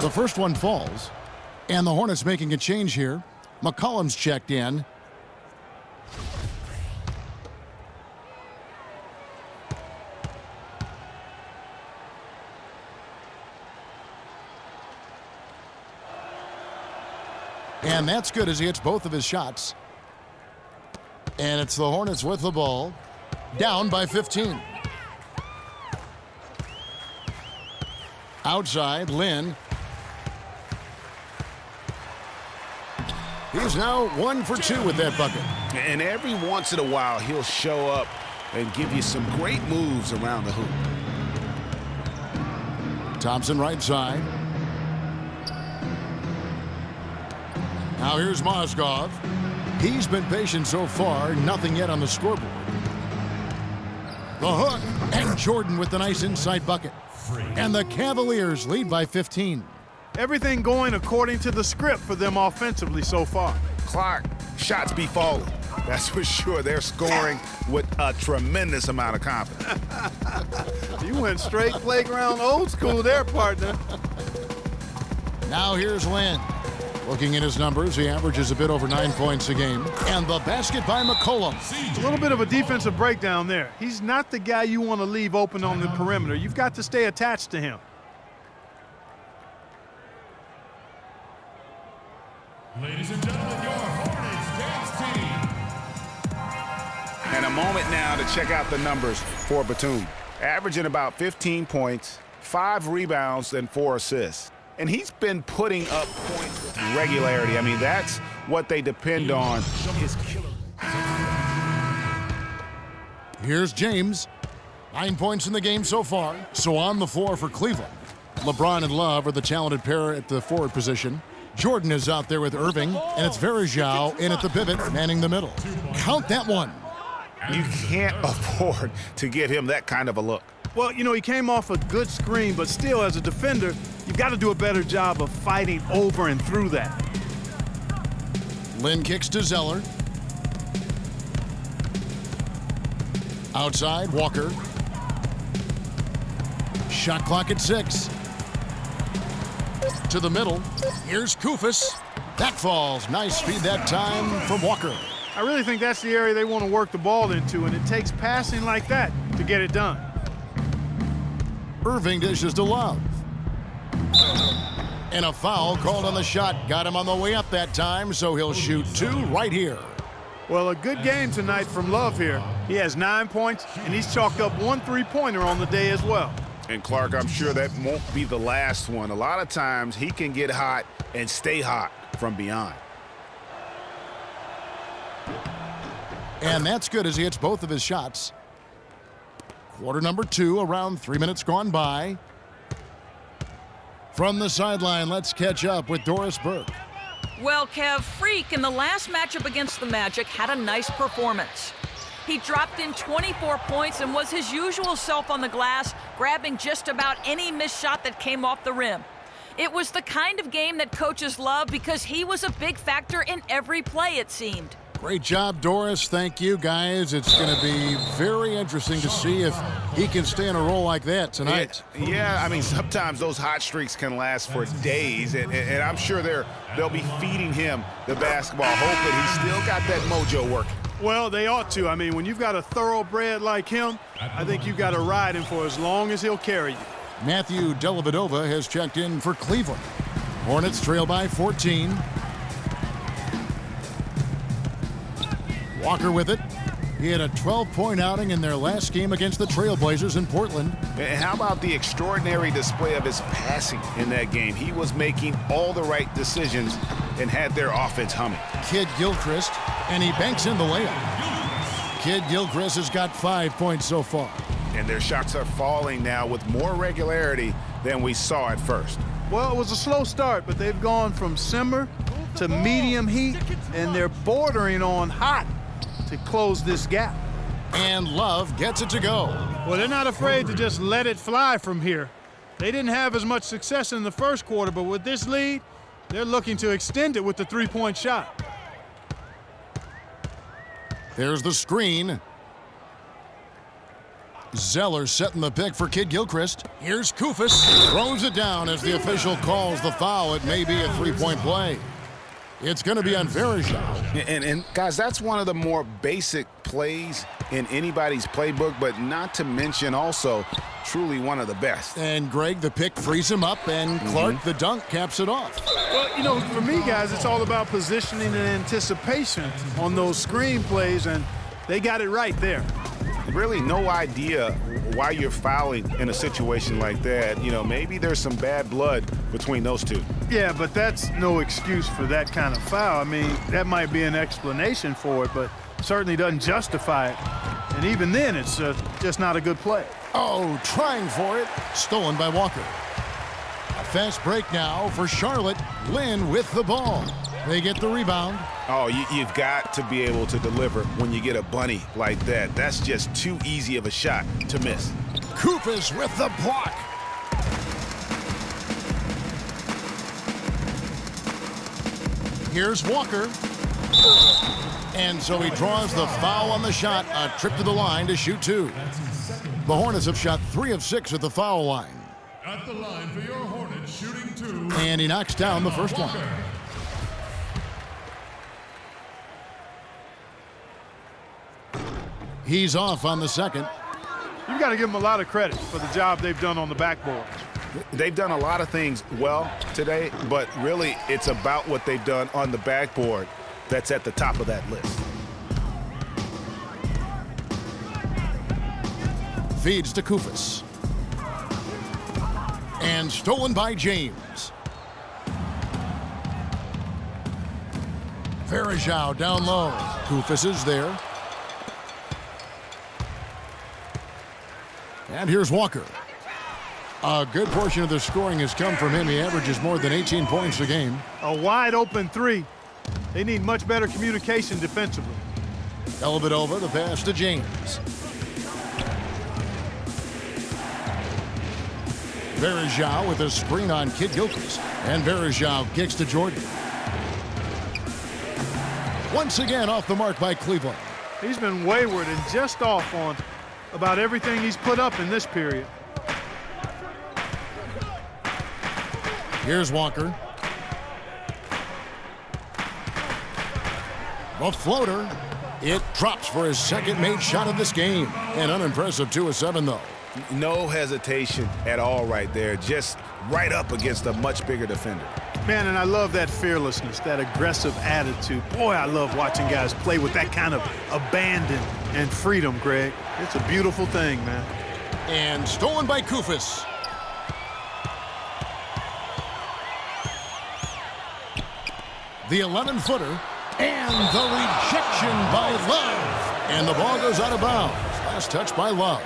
The first one falls. And the Hornets making a change here. McCollum's checked in. And that's good as he hits both of his shots. And it's the Hornets with the ball. Down by 15. Outside, Lynn. He's now 1 for 2 with that bucket. And every once in a while, he'll show up and give you some great moves around the hoop. Thompson right side. Now here's Mozgov. He's been patient so far, nothing yet on the scoreboard. The hook, and Jordan with the nice inside bucket. And the Cavaliers lead by 15. Everything going according to the script for them offensively so far. Clark, shots be falling. That's for sure. They're scoring with a tremendous amount of confidence. You went straight playground old school there, partner. Now here's Lynn. Looking at his numbers, he averages a bit over 9 points a game. And the basket by McCollum. A little bit of a defensive breakdown there. He's not the guy you want to leave open on the perimeter. You've got to stay attached to him. Ladies and gentlemen, your Hornets dance team. And a moment now to check out the numbers for Batum. Averaging about 15 points, 5 rebounds, and 4 assists. And he's been putting up points with regularity. I mean, that's what they depend on. His killer. Here's James. 9 points in the game so far. So on the floor for Cleveland. LeBron and Love are the talented pair at the forward position. Jordan is out there with Irving, and it's Varejao in at the pivot, manning the middle. Count that one. You can't afford to give him that kind of a look. Well, you know, he came off a good screen, but still, as a defender, you've got to do a better job of fighting over and through that. Lynn kicks to Zeller. Outside, Walker. Shot clock at 6. To the middle. Here's Koufos. That falls. Nice feed that time from Walker. I really think that's the area they want to work the ball into, and it takes passing like that to get it done. Irving dishes to Love. And a foul called on the shot. Got him on the way up that time, so he'll shoot 2 right here. Well, a good game tonight from Love here. He has 9 points, and he's chalked up 1 3-pointer on the day as well. And Clark, I'm sure that won't be the last one. A lot of times he can get hot and stay hot from beyond. And that's good as he hits both of his shots. Quarter number 2, around 3 minutes gone by. From the sideline, let's catch up with Doris Burke. Well, Kev, Freak in the last matchup against the Magic had a nice performance. He dropped in 24 points and was his usual self on the glass, grabbing just about any missed shot that came off the rim. It was the kind of game that coaches love because he was a big factor in every play, it seemed. Great job, Doris. Thank you, guys. It's going to be very interesting to see if he can stay in a role like that tonight. Yeah, I mean, sometimes those hot streaks can last for days, and I'm sure they'll be feeding him the basketball, hoping he's still got that mojo working. Well, they ought to. I mean, when you've got a thoroughbred like him, I think you've got to ride him for as long as he'll carry you. Matthew Dellavedova has checked in for Cleveland. Hornets trail by 14. Walker with it. He had a 12-point outing in their last game against the Trailblazers in Portland. And how about the extraordinary display of his passing in that game? He was making all the right decisions and had their offense humming. Kid Gilchrist, and he banks in the layup. Kid Gilchrist has got 5 points so far. And their shots are falling now with more regularity than we saw at first. Well, it was a slow start, but they've gone from simmer to medium heat, and they're bordering on hot to close this gap. And Love gets it to go. Well, they're not afraid to just let it fly from here. They didn't have as much success in the first quarter, but with this lead, they're looking to extend it with the three-point shot. There's the screen. Zeller setting the pick for Kid Gilchrist. Here's Kufis. Throws it down as the official calls the foul. It may be a three-point play. It's going to be on Verejao. And guys, that's one of the more basic plays in anybody's playbook, but not to mention also truly one of the best. And Greg, the pick frees him up, and Clark, the dunk, caps it off. Well, you know, for me, guys, it's all about positioning and anticipation on those screen plays, and they got it right there. Really no idea why you're fouling in a situation like that. You know, maybe there's some bad blood between those two. Yeah, but that's no excuse for that kind of foul. I mean, that might be an explanation for it, but certainly doesn't justify it. And even then, it's just not a good play. Oh, trying for it. Stolen by Walker. A fast break now for Charlotte. Lynn with the ball. They get the rebound. Oh, you've got to be able to deliver when you get a bunny like that. That's just too easy of a shot to miss. Kufis with the block. Here's Walker. And so he draws the foul on the shot. A trip to the line to shoot two. The Hornets have shot 3 of 6 at the foul line. At the line for your Hornets, shooting 2. And he knocks down the first one. He's off on the second. You've got to give them a lot of credit for the job they've done on the backboard. They've done a lot of things well today, but really it's about what they've done on the backboard that's at the top of that list. Feeds to Kufis. And stolen by James. Verejao down low. Kufis is there. And here's Walker. A good portion of the scoring has come from him. He averages more than 18 points a game. A wide open three. They need much better communication defensively. Elbit over the pass to James. Verejao with a screen on Kid Gilchrist. And Verejao kicks to Jordan. Once again off the mark by Cleveland. He's been wayward and just off on about everything he's put up in this period. Here's Walker. The floater. It drops for his second made shot of this game. An unimpressive 2 of 7, though. No hesitation at all right there. Just right up against a much bigger defender. Man, and I love that fearlessness, that aggressive attitude. Boy, I love watching guys play with that kind of abandon and freedom, Greg. It's a beautiful thing, man. And stolen by Kufis. The 11-footer. And the rejection by Love. And the ball goes out of bounds. Last touch by Love.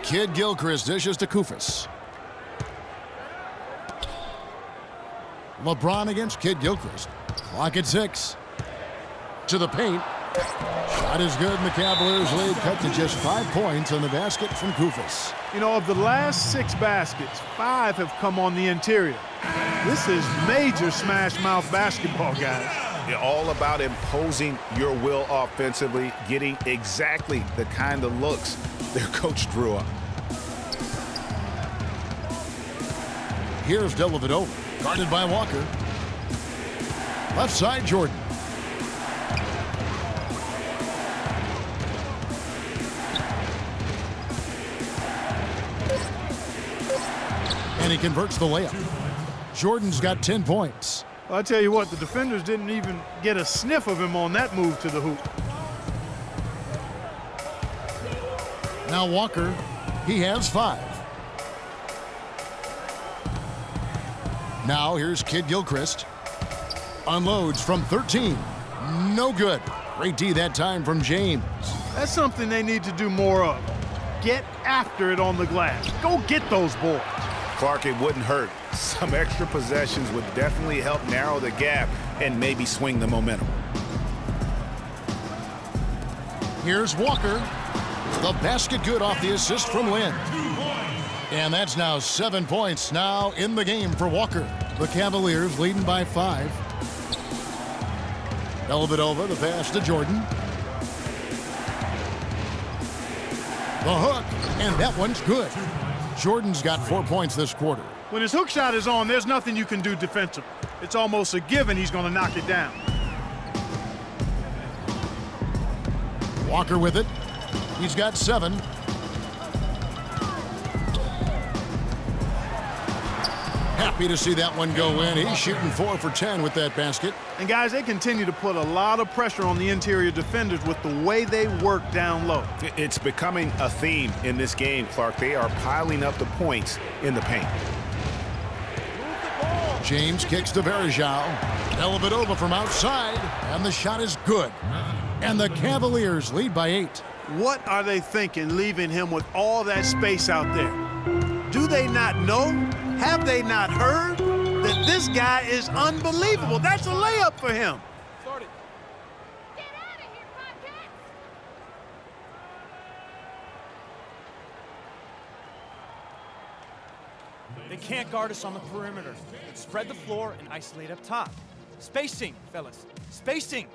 Kid Gilchrist dishes to Kufis. LeBron against Kid Gilchrist. Clock at 6. To the paint. Shot is good, and the Cavaliers lead cut to just 5 points on the basket from Kufis. You know, of the last 6 baskets, 5 have come on the interior. This is major smash-mouth basketball, guys. They're all about imposing your will offensively, getting exactly the kind of looks their coach drew up. Here's Dellavedova, guarded by Walker. Left side, Jordan. And he converts the layup. Jordan's got 10 points. Well, I tell you what, the defenders didn't even get a sniff of him on that move to the hoop. Now Walker, he has 5. Now here's Kid Gilchrist. Unloads from 13. No good. Great D that time from James. That's something they need to do more of. Get after it on the glass. Go get those boards. Clark, it wouldn't hurt. Some extra possessions would definitely help narrow the gap and maybe swing the momentum. Here's Walker. The basket good off the assist from Lynn. And that's now 7 points now in the game for Walker. The Cavaliers leading by 5. Dellavedova, the pass to Jordan. The hook, and that one's good. Jordan's got 4 points this quarter. When his hook shot is on, there's nothing you can do defensively. It's almost a given he's going to knock it down. Walker with it. He's got 7. Happy to see that one go in. He's shooting 4 for 10 with that basket. And guys, they continue to put a lot of pressure on the interior defenders with the way they work down low. It's becoming a theme in this game, Clark. They are piling up the points in the paint. James kicks to Varejao. Dellavedova from outside, and the shot is good. And the Cavaliers lead by 8. What are they thinking leaving him with all that space out there? Do they not know? Have they not heard that this guy is unbelievable? That's a layup for him. They can't guard us on the perimeter. Let's spread the floor and isolate up top. Spacing, fellas. Spacing.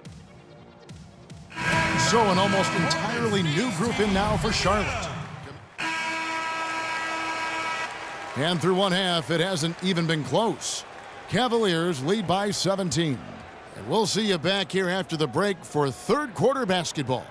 So an almost entirely new group in now for Charlotte. And through one half, it hasn't even been close. Cavaliers lead by 17. And we'll see you back here after the break for third quarter basketball.